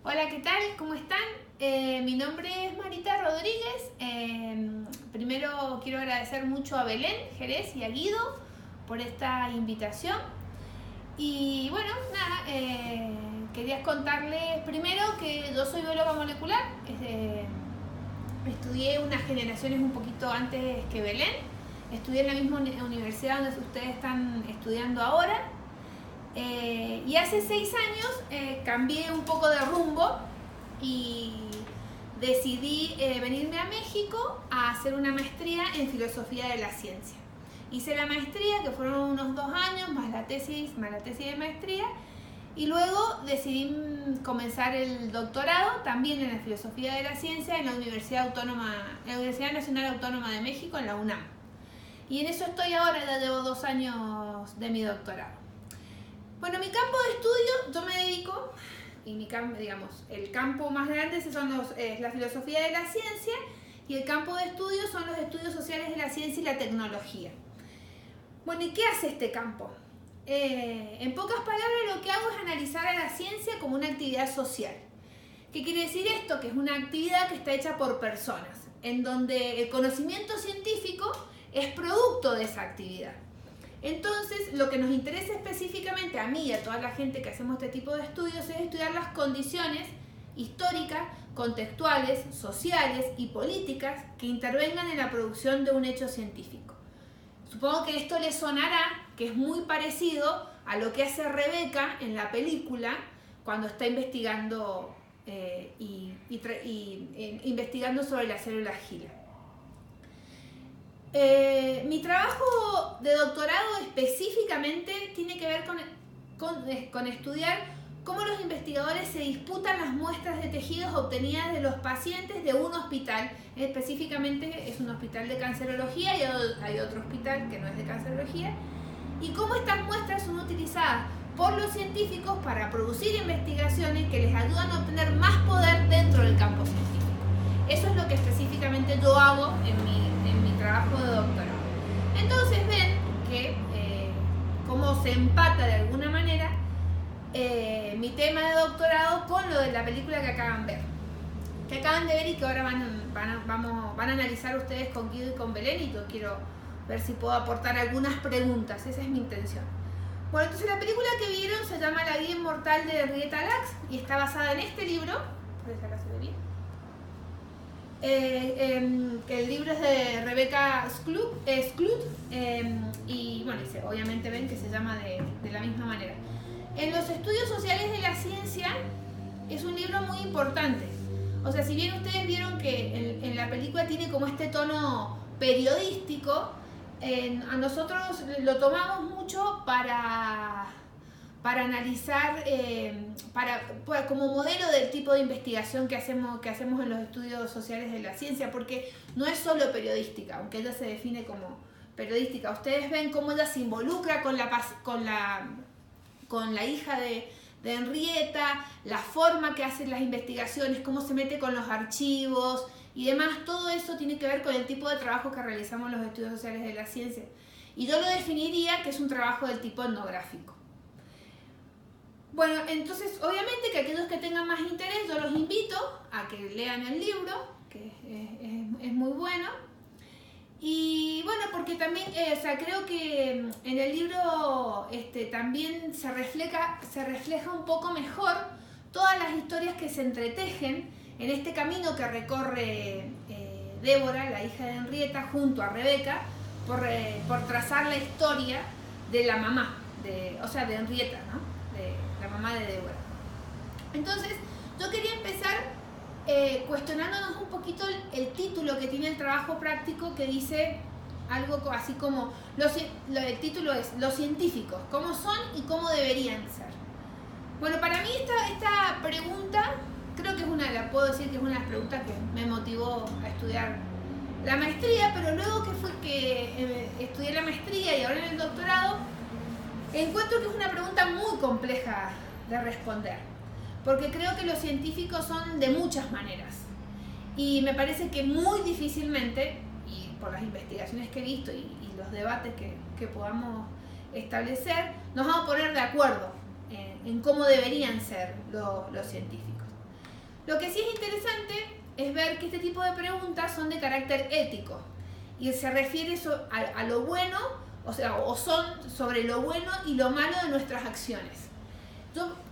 Hola, ¿qué tal? ¿Cómo están? Mi nombre es Marita Rodríguez. Primero quiero agradecer mucho a Belén Jerez y a Guido por esta invitación. Y bueno, nada, quería contarles primero que yo soy bióloga molecular. Estudié unas generaciones un poquito antes que Belén. Estudié en la misma universidad donde ustedes están estudiando ahora. Y hace 6 años cambié un poco de rumbo y decidí venirme a México a hacer una maestría en filosofía de la ciencia. Hice la maestría, que fueron unos 2 años, más la tesis de maestría, y luego decidí comenzar el doctorado también en la filosofía de la ciencia en la Universidad Nacional Autónoma de México, en la UNAM. Y en eso estoy ahora, ya llevo 2 años de mi doctorado. Bueno, mi campo de estudio, yo me dedico, y mi campo, digamos, el campo más grande es la filosofía de la ciencia, y el campo de estudio son los estudios sociales de la ciencia y la tecnología. Bueno, ¿y qué hace este campo? En pocas palabras, lo que hago es analizar a la ciencia como una actividad social. ¿Qué quiere decir esto? Que es una actividad que está hecha por personas, en donde el conocimiento científico es producto de esa actividad. Entonces, lo que nos interesa específicamente a mí y a toda la gente que hacemos este tipo de estudios es estudiar las condiciones históricas, contextuales, sociales y políticas que intervengan en la producción de un hecho científico. Supongo que esto les sonará, que es muy parecido a lo que hace Rebeca en la película cuando está investigando, investigando sobre las células HeLa. Mi trabajo de doctorado específicamente tiene que ver con estudiar cómo los investigadores se disputan las muestras de tejidos obtenidas de los pacientes de un hospital. Específicamente es un hospital de cancerología y hay otro hospital que no es de cancerología. Y cómo estas muestras son utilizadas por los científicos para producir investigaciones que les ayudan a obtener más poder dentro del campo científico. Eso es lo que específicamente yo hago en mi trabajo de doctorado. Entonces ven que cómo se empata de alguna manera mi tema de doctorado con lo de la película que acaban de ver y que ahora van a analizar ustedes con Guido y con Belén, y yo quiero ver si puedo aportar algunas preguntas. Esa es mi intención. Bueno, entonces la película que vieron se llama La vida inmortal de Henrietta Lacks y está basada en este libro. ¿Por acá se ve bien? Que el libro es de Rebecca Skloot, y bueno, obviamente ven que se llama de la misma manera. En los estudios sociales de la ciencia es un libro muy importante. O sea, si bien ustedes vieron que en la película tiene como este tono periodístico, a nosotros lo tomamos mucho para analizar, como modelo del tipo de investigación que hacemos en los estudios sociales de la ciencia, porque no es solo periodística, aunque ella se define como periodística. Ustedes ven cómo ella se involucra con la hija de Henrietta, la forma que hacen las investigaciones, cómo se mete con los archivos y demás. Todo eso tiene que ver con el tipo de trabajo que realizamos en los estudios sociales de la ciencia. Y yo lo definiría que es un trabajo del tipo etnográfico. Bueno, entonces obviamente que aquellos que tengan más interés, yo los invito a que lean el libro, que es muy bueno. Y bueno, porque también, creo que en el libro también se refleja un poco mejor todas las historias que se entretejen en este camino que recorre Débora, la hija de Henrietta, junto a Rebeca, por trazar la historia de la mamá, de Henrietta, ¿no? De la mamá de Débora. Entonces, yo quería empezar cuestionándonos un poquito el título que tiene el trabajo práctico, que dice algo así como, el título es Los científicos, ¿cómo son y cómo deberían ser? Bueno, para mí esta pregunta, creo que puedo decir que es una de las preguntas que me motivó a estudiar la maestría, pero luego que estudié la maestría y ahora en el doctorado, encuentro que es una pregunta muy compleja de responder, porque creo que los científicos son de muchas maneras y me parece que muy difícilmente, y por las investigaciones que he visto y los debates que podamos establecer, nos vamos a poner de acuerdo en cómo deberían ser los científicos. Lo que sí es interesante es ver que este tipo de preguntas son de carácter ético y se refiere a lo bueno, o son sobre lo bueno y lo malo de nuestras acciones.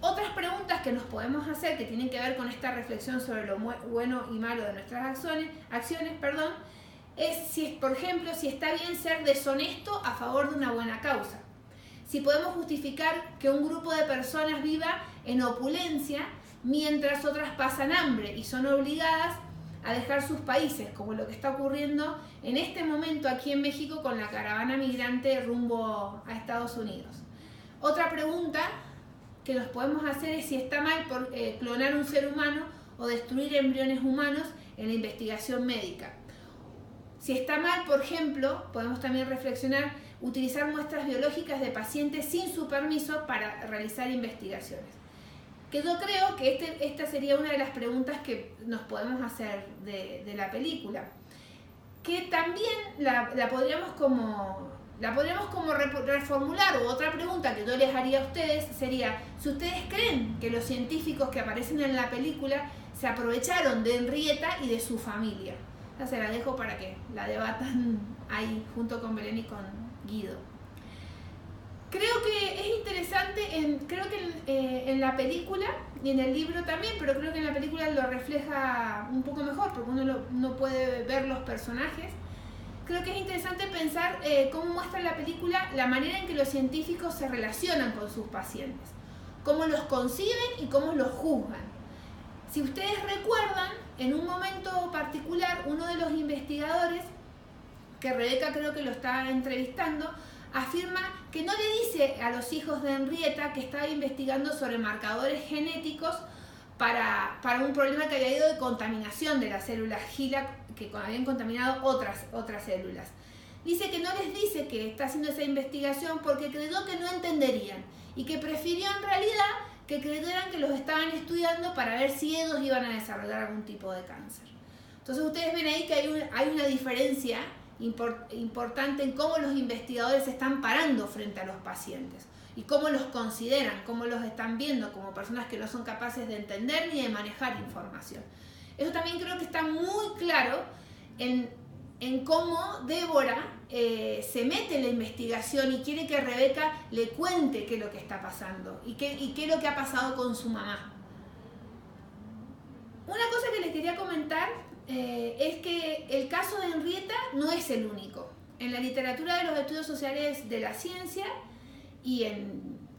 Otras preguntas que nos podemos hacer que tienen que ver con esta reflexión sobre lo bueno y malo de nuestras acciones, es si, por ejemplo, si está bien ser deshonesto a favor de una buena causa. Si podemos justificar que un grupo de personas viva en opulencia mientras otras pasan hambre y son obligadas a dejar sus países, como lo que está ocurriendo en este momento aquí en México con la caravana migrante rumbo a Estados Unidos. Otra pregunta que nos podemos hacer es si está mal clonar un ser humano o destruir embriones humanos en la investigación médica. Si está mal, por ejemplo, podemos también reflexionar utilizar muestras biológicas de pacientes sin su permiso para realizar investigaciones. Que yo creo que esta sería una de las preguntas que nos podemos hacer de la película. Que también la podríamos como reformular, o otra pregunta que yo les haría a ustedes sería, si ustedes creen que los científicos que aparecen en la película se aprovecharon de Henrietta y de su familia. Ya se la dejo para que la debatan ahí junto con Belén y con Guido. Creo que es interesante, en la película y en el libro también, pero creo que en la película lo refleja un poco mejor porque uno puede ver los personajes. Creo que es interesante pensar cómo muestra la película la manera en que los científicos se relacionan con sus pacientes, cómo los conciben y cómo los juzgan. Si ustedes recuerdan, en un momento particular, uno de los investigadores, que Rebeca creo que lo está entrevistando, afirma que no le dice a los hijos de Henrietta que estaba investigando sobre marcadores genéticos para un problema que había ido de contaminación de las células HeLa, que habían contaminado otras células. Dice que no les dice que está haciendo esa investigación porque creyó que no entenderían y que prefirió en realidad que creyeran que los estaban estudiando para ver si ellos iban a desarrollar algún tipo de cáncer. Entonces ustedes ven ahí que hay una diferencia importante en cómo los investigadores se están parando frente a los pacientes y cómo los consideran, cómo los están viendo como personas que no son capaces de entender ni de manejar información. Eso también creo que está muy claro en cómo Débora se mete en la investigación y quiere que Rebeca le cuente qué es lo que está pasando y qué es lo que ha pasado con su mamá. Una cosa que les quería comentar es que el caso de Henrietta no es el único. En la literatura de los estudios sociales de la ciencia y en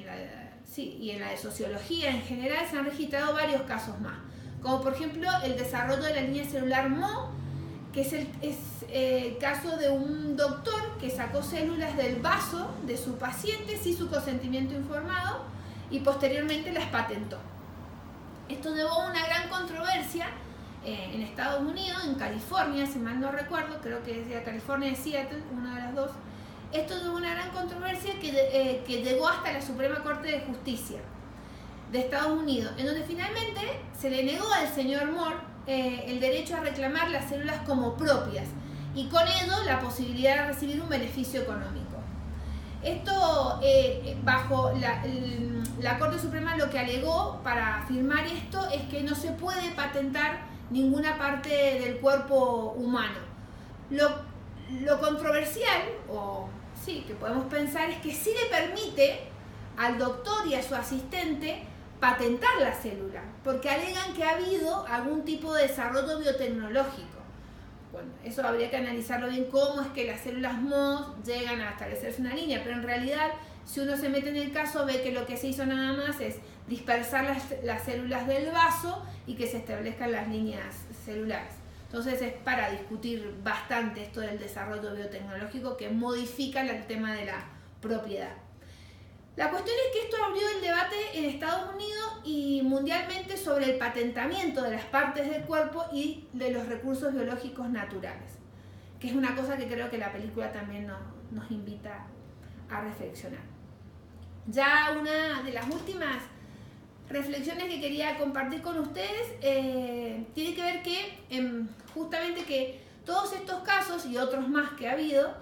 la de sociología en general se han registrado varios casos más, como por ejemplo el desarrollo de la línea celular Mo, que es el caso de un doctor que sacó células del vaso de su paciente sin su consentimiento informado y posteriormente las patentó. Esto llevó a una gran controversia en Estados Unidos, en California, si mal no recuerdo, creo que decía California y Seattle, una de las dos. Esto llevó a una gran controversia que llegó hasta la Suprema Corte de Justicia de Estados Unidos, en donde finalmente se le negó al señor Moore el derecho a reclamar las células como propias y con ello la posibilidad de recibir un beneficio económico. Esto, bajo la Corte Suprema, lo que alegó para afirmar esto es que no se puede patentar ninguna parte del cuerpo humano. Lo controversial, que podemos pensar, es que sí le permite al doctor y a su asistente patentar la célula, porque alegan que ha habido algún tipo de desarrollo biotecnológico. Bueno, eso habría que analizarlo bien, cómo es que las células MOS llegan a establecerse una línea, pero en realidad, si uno se mete en el caso, ve que lo que se hizo nada más es dispersar las células del vaso y que se establezcan las líneas celulares. Entonces es para discutir bastante esto del desarrollo biotecnológico que modifica el tema de la propiedad. La cuestión es que esto abrió el debate en Estados Unidos y mundialmente sobre el patentamiento de las partes del cuerpo y de los recursos biológicos naturales, que es una cosa que creo que la película también nos invita a reflexionar. Ya una de las últimas reflexiones que quería compartir con ustedes tiene que ver que justamente que todos estos casos y otros más que ha habido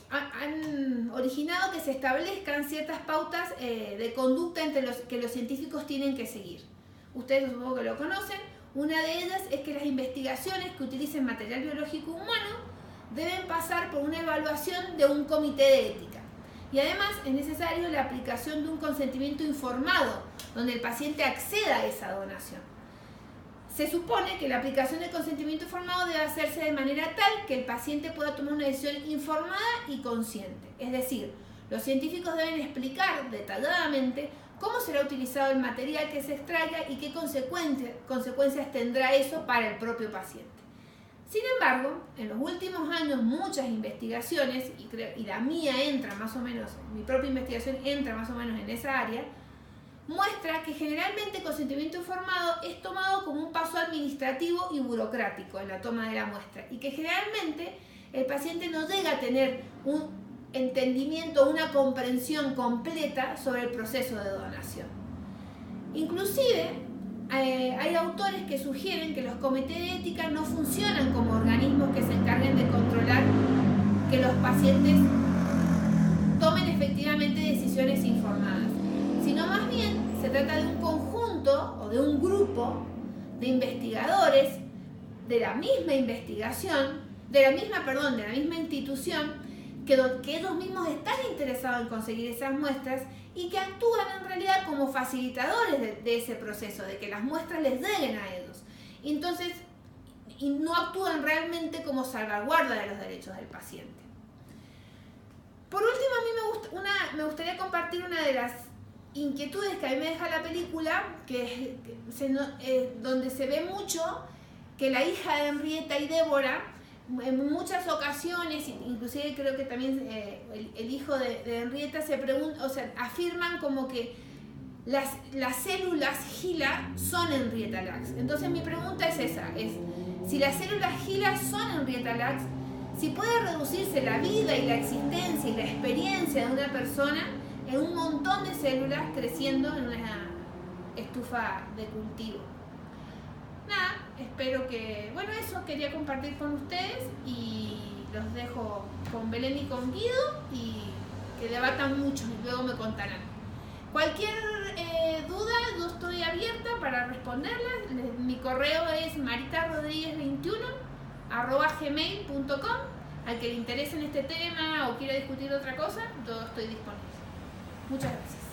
han originado que se establezcan ciertas pautas de conducta que los científicos tienen que seguir. ustedes supongo que lo conocen. Una de ellas es que las investigaciones que utilicen material biológico humano deben pasar por una evaluación de un comité de ética. Y además es necesario la aplicación de un consentimiento informado, donde el paciente acceda a esa donación. Se supone que la aplicación del consentimiento informado debe hacerse de manera tal que el paciente pueda tomar una decisión informada y consciente. Es decir, los científicos deben explicar detalladamente cómo será utilizado el material que se extraiga y qué consecuencias tendrá eso para el propio paciente. Sin embargo, en los últimos años muchas investigaciones, y la mía entra más o menos, mi propia investigación entra más o menos en esa área, muestra que generalmente el consentimiento informado es tomado como un paso administrativo y burocrático en la toma de la muestra y que generalmente el paciente no llega a tener un entendimiento, una comprensión completa sobre el proceso de donación. Inclusive, hay autores que sugieren que los comités de ética no funcionan como organismos que se encarguen de controlar que los pacientes tomen efectivamente decisiones informadas, sino más bien se trata de un conjunto o de un grupo de investigadores de la misma investigación, de la misma institución, que ellos mismos están interesados en conseguir esas muestras y que actúan en realidad como facilitadores de ese proceso, de que las muestras les lleguen a ellos. Entonces, y no actúan realmente como salvaguarda de los derechos del paciente. Por último, a mí me gustaría compartir una de las inquietudes que a mí me deja la película, donde se ve mucho que la hija de Henrietta y Débora, en muchas ocasiones, inclusive creo que también el hijo de Henrietta se pregunta, o sea, afirman como que las células HeLa son Henrietta Lacks. Entonces mi pregunta es esa, si las células HeLa son Henrietta Lacks, si puede reducirse la vida y la existencia y la experiencia de una persona en un montón de células creciendo en una estufa de cultivo. Nada, espero que, bueno, eso quería compartir con ustedes y los dejo con Belén y con Guido y que debatan mucho y luego me contarán. Cualquier duda, yo estoy abierta para responderlas. Mi correo es maritarodríguez21@gmail.com. Al que le interese en este tema o quiera discutir otra cosa, yo estoy disponible. Muchas gracias.